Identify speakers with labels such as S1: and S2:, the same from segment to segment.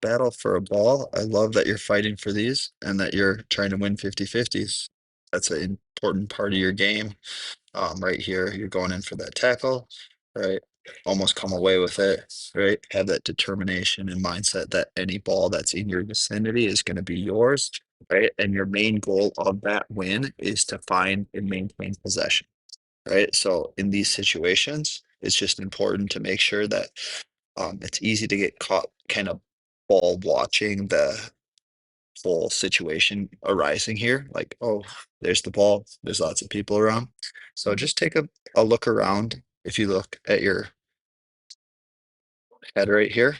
S1: battle for a ball. I love that you're fighting for these and that you're trying to win 50-50s. That's an important part of your game. Right here, you're going in for that tackle, right? Almost come away with it, right? Have that determination and mindset that any ball that's in your vicinity is going to be yours, right? And your main goal of that win is to find and maintain possession, right? So in these situations, it's just important to make sure that it's easy to get caught kind of ball watching the whole situation arising here. Like, oh, there's the ball. There's lots of people around. So just take a look around. If you look at your head right here,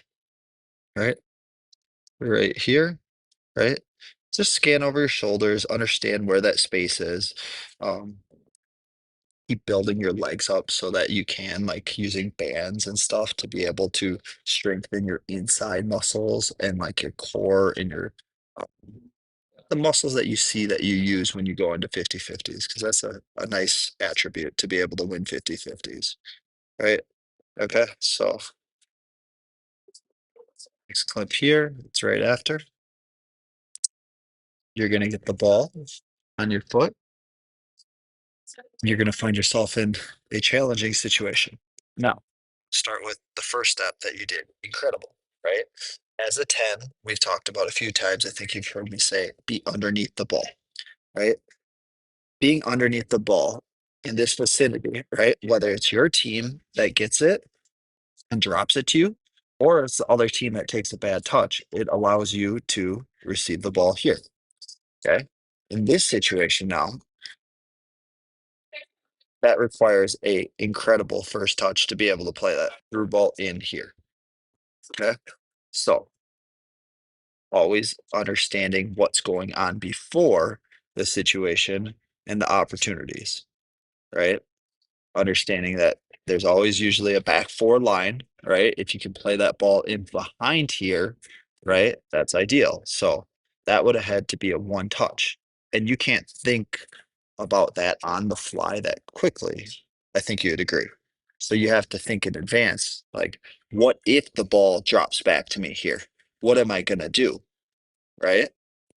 S1: right? Right here, right? Just scan over your shoulders, understand where that space is. Um, Keep building your legs up so that you can like using bands and stuff to be able to strengthen your inside muscles and like your core and your um, the muscles that you see that you use when you go into 50-50s, because that's a nice attribute to be able to win 50-50s, right? Okay, so next clip here, it's right after. You're gonna get the ball on your foot. You're gonna find yourself in a challenging situation. Now, start with the first step that you did. Incredible, right? As a 10, we've talked about a few times. I think you've heard me say be underneath the ball, right? Being underneath the ball in this vicinity, right? Whether it's your team that gets it and drops it to you, or it's the other team that takes a bad touch, it allows you to receive the ball here. Okay. In this situation now, that requires a incredible first touch to be able to play that through ball in here. Okay. So always understanding what's going on before the situation and the opportunities, right? Understanding that there's always usually a back four line, right? If you can play that ball in behind here, right? That's ideal. So that would have had to be a one touch. And you can't think about that on the fly that quickly. I think you'd agree. So you have to think in advance, like, what if the ball drops back to me here? What am I going to do? Right?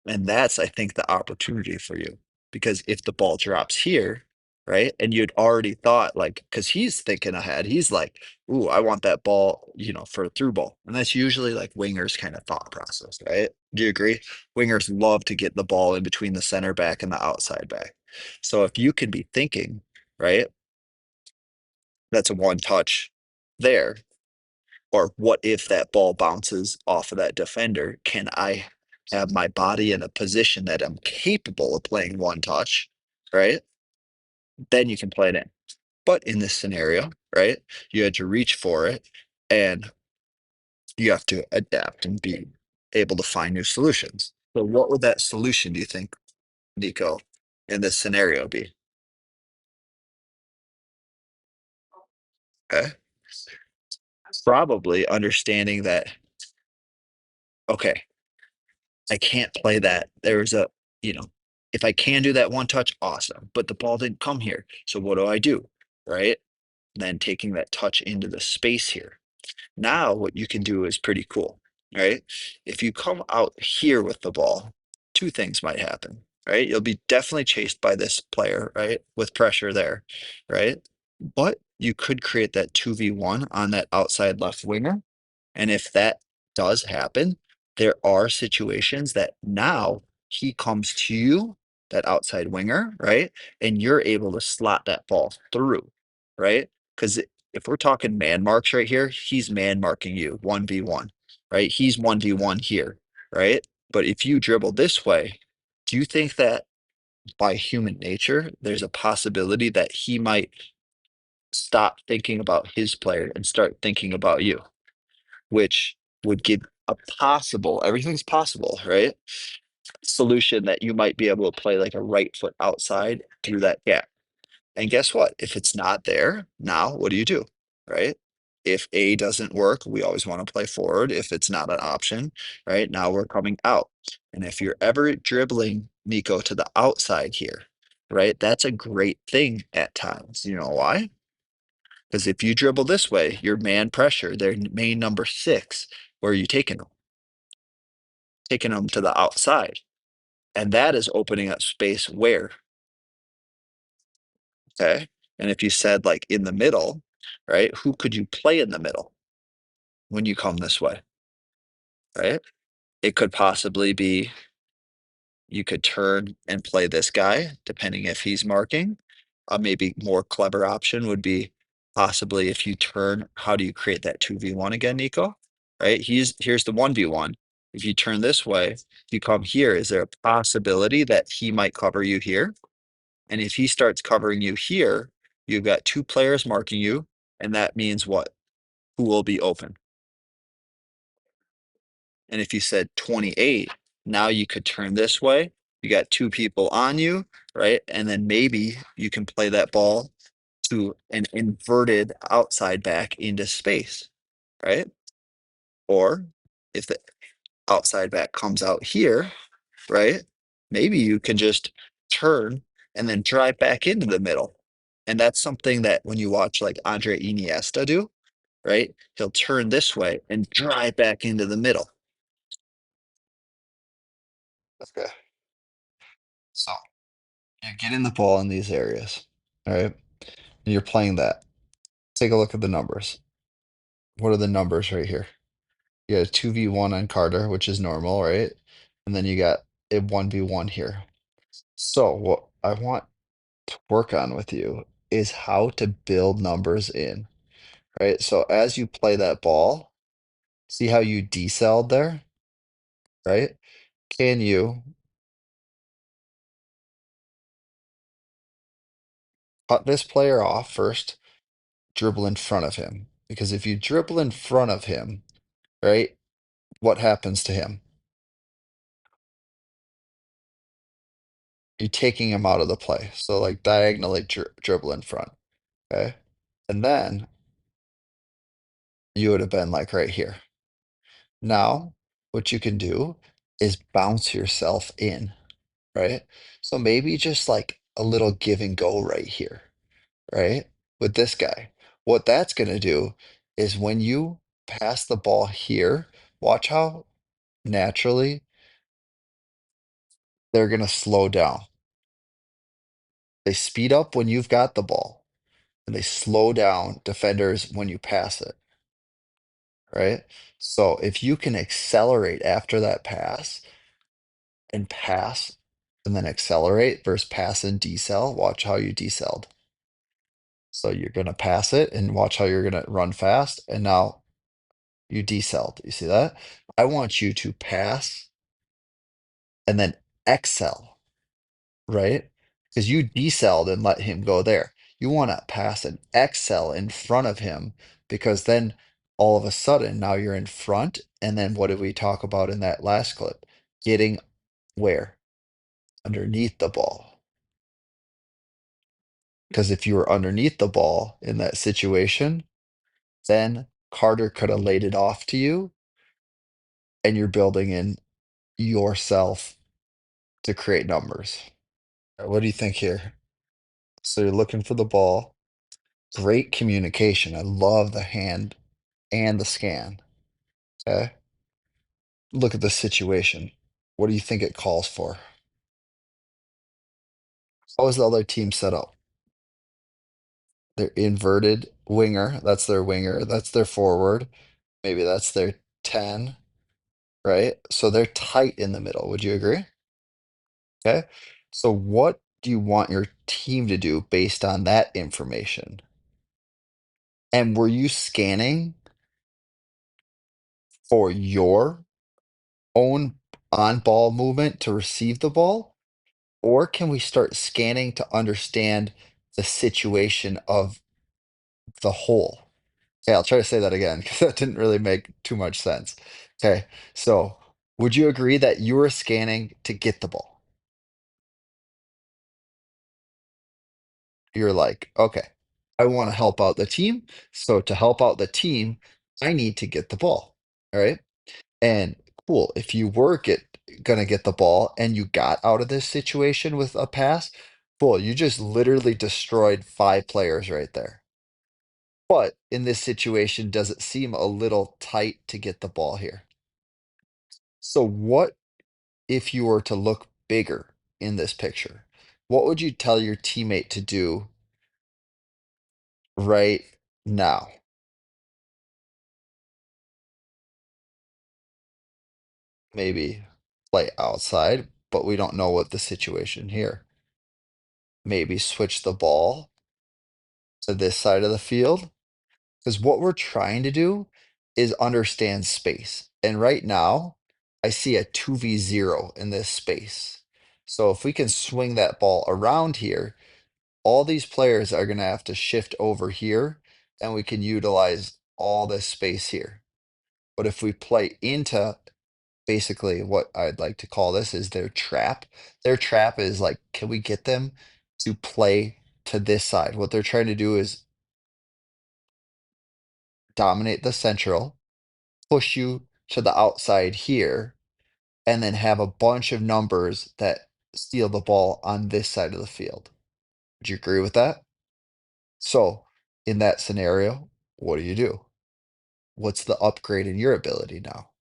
S1: And that's, I think, the opportunity for you. Because if the ball drops here, right, and you'd already thought, like, because he's thinking ahead, he's like, ooh, I want that ball, for a through ball. And that's usually like wingers kind of thought process, right? Do you agree? Wingers love to get the ball in between the center back and the outside back. So if you can be thinking, right, that's a one touch there. Or what if that ball bounces off of that defender? Can I have my body in a position that I'm capable of playing one touch, right? Then you can play it in. But in this scenario, right, you had to reach for it and you have to adapt and be able to find new solutions. So, what would that solution, do you think, Nico, in this scenario be? Okay. Probably understanding that, okay, I can't play that. There's a, you know, if I can do that one touch, awesome. But the ball didn't come here. So what do I do? Right? Then taking that touch into the space here. Now what you can do is pretty cool, right? If you come out here with the ball, two things might happen, right? You'll be definitely chased by this player, right? With pressure there, right? But you could create that 2v1 on that outside left winger, and if that does happen, there are situations that now he comes to you, that outside winger, right? And you're able to slot that ball through, right? Because if we're talking man marks right here, he's man marking you 1v1, right? He's 1v1 here, right? But if you dribble this way, do you think that by human nature, there's a possibility that he might stop thinking about his player and start thinking about you? Which would give a possible, everything's possible, right? Solution that you might be able to play like a right foot outside through that gap. And guess what? If it's not there, now what do? Right? If A doesn't work, we always want to play forward. If it's not an option, right? Now we're coming out. And if you're ever dribbling Nico to the outside here, right? That's a great thing at times. You know why? Because if you dribble this way, your man pressure, their main number six, where are you taking them? taking them to the outside. And that is opening up space where, okay? And if you said like in the middle, right? Who could you play in the middle when you come this way, right? It could possibly be you could turn and play this guy, depending if he's marking. A maybe more clever option would be possibly if you turn, how do you create that 2v1 again, Nico? Right? Here's the 1v1. If you turn this way, if you come here, is there a possibility that he might cover you here? And if he starts covering you here, you've got two players marking you, and that means what? Who will be open? And if you said 28, now you could turn this way. You got two people on you, right? And then maybe you can play that ball to an inverted outside back into space, right? Or if the outside back comes out here, right? Maybe you can just turn and then drive back into the middle. And that's something that when you watch like Andre Iniesta do, right? He'll turn this way and drive back into the middle. Okay. So you're getting the ball in these areas, all right? And you're playing that. Take a look at the numbers. What are the numbers right here? You got a 2v1 on Carter, which is normal, right? And then you got a 1v1 here. So what I want to work on with you is how to build numbers in, right? So as you play that ball, see how you decelled there, right? Can you cut this player off first, dribble in front of him? Because if you dribble in front of him, right, what happens to him? You're taking him out of the play. So like diagonally dribble in front, okay? And then you would have been like right here. Now, what you can do is bounce yourself in, right? So maybe just like a little give and go right here, right? With this guy. What that's going to do is when you pass the ball here, watch how naturally they're going to slow down. They speed up when you've got the ball, and they slow down defenders when you pass it, right? So if you can accelerate after that pass and pass and then accelerate versus pass and decel, watch how you decelled. So you're going to pass it and watch how you're going to run fast. And now you decelled. You see that? I want you to pass and then excel, right? Because you decelled and let him go there. You want to pass and excel in front of him because then all of a sudden now you're in front. And then what did we talk about in that last clip? Getting where? Underneath the ball. Because if you were underneath the ball in that situation, then Carter could have laid it off to you, and you're building in yourself to create numbers. What do you think here? So you're looking for the ball. Great communication. I love the hand and the scan. Okay. Look at the situation. What do you think it calls for? How is the other team set up? They're inverted winger. That's their winger. That's their forward. Maybe that's their 10, right? So they're tight in the middle. Would you agree? Okay. So what do you want your team to do based on that information? And were you scanning for your own on ball movement to receive the ball? Or can we start scanning to understand the situation of the whole? Okay, I'll try to say that again because that didn't really make too much sense. Okay, so would you agree that you were scanning to get the ball? You're like, okay, I want to help out the team. So to help out the team, I need to get the ball. All right. And cool. If you were gonna get the ball and you got out of this situation with a pass, cool. You just literally destroyed five players right there. But in this situation, does it seem a little tight to get the ball here? So what if you were to look bigger in this picture, what would you tell your teammate to do right now? Maybe play outside, but we don't know what the situation here. Maybe switch the ball to this side of the field. Because what we're trying to do is understand space. And right now, I see a 2v0 in this space. So if we can swing that ball around here, all these players are going to have to shift over here, and we can utilize all this space here. But if we play into basically what I'd like to call this is their trap is like, can we get them to play to this side? What they're trying to do is dominate the central, push you to the outside here, and then have a bunch of numbers that steal the ball on this side of the field. Would you agree with that? So, in that scenario, what do you do? What's the upgrade in your ability now?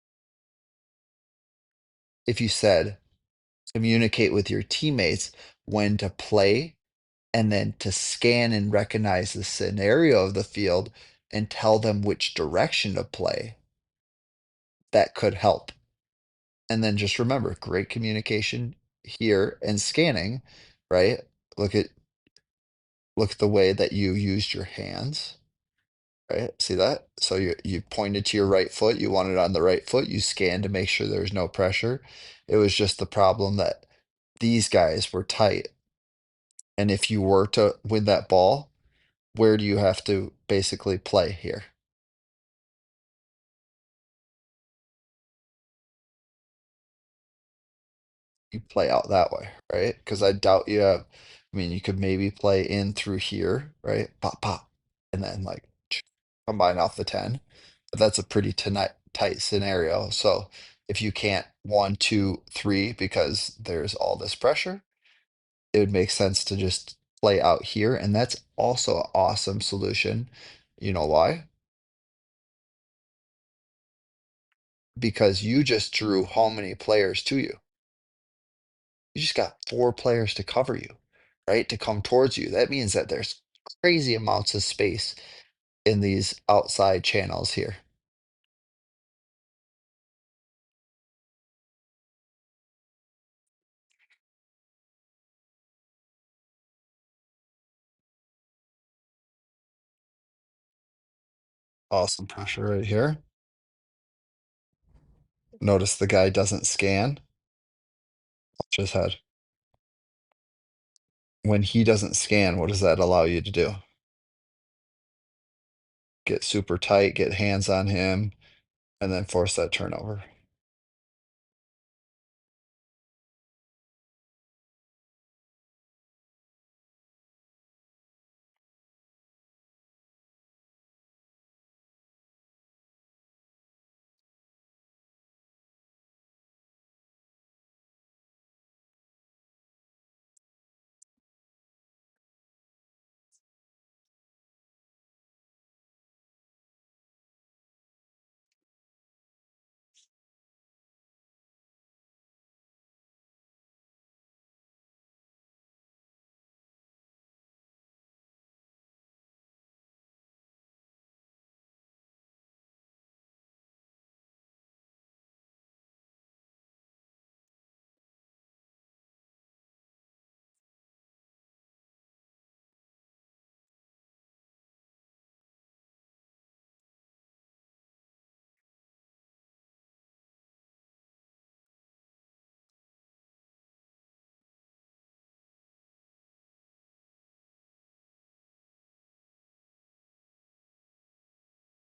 S1: If you said communicate with your teammates when to play and then to scan and recognize the scenario of the field and tell them which direction to play, that could help. And then just remember, great communication here and scanning, right? Look at look at the way that you used your hands, right? See that? So you pointed to your right foot, you wanted it on the right foot, you scanned to make sure there's no pressure. It was just the problem that these guys were tight. And if you were to win that ball, where do you have to basically play here? You play out that way, right? Because I doubt you have, I mean, you could maybe play in through here, right? Pop, pop, and then like combine off the 10. But that's a pretty tight scenario. So if you can't one, two, three, because there's all this pressure, it would make sense to just play out here. And that's also an awesome solution. You know why? Because you just drew how many players to you? You just got four players to cover you, right? To come towards you. That means that there's crazy amounts of space in these outside channels here. Awesome pressure right here. Notice the guy doesn't scan. Watch his head. When he doesn't scan, what does that allow you to do? Get super tight, get hands on him, and then force that turnover.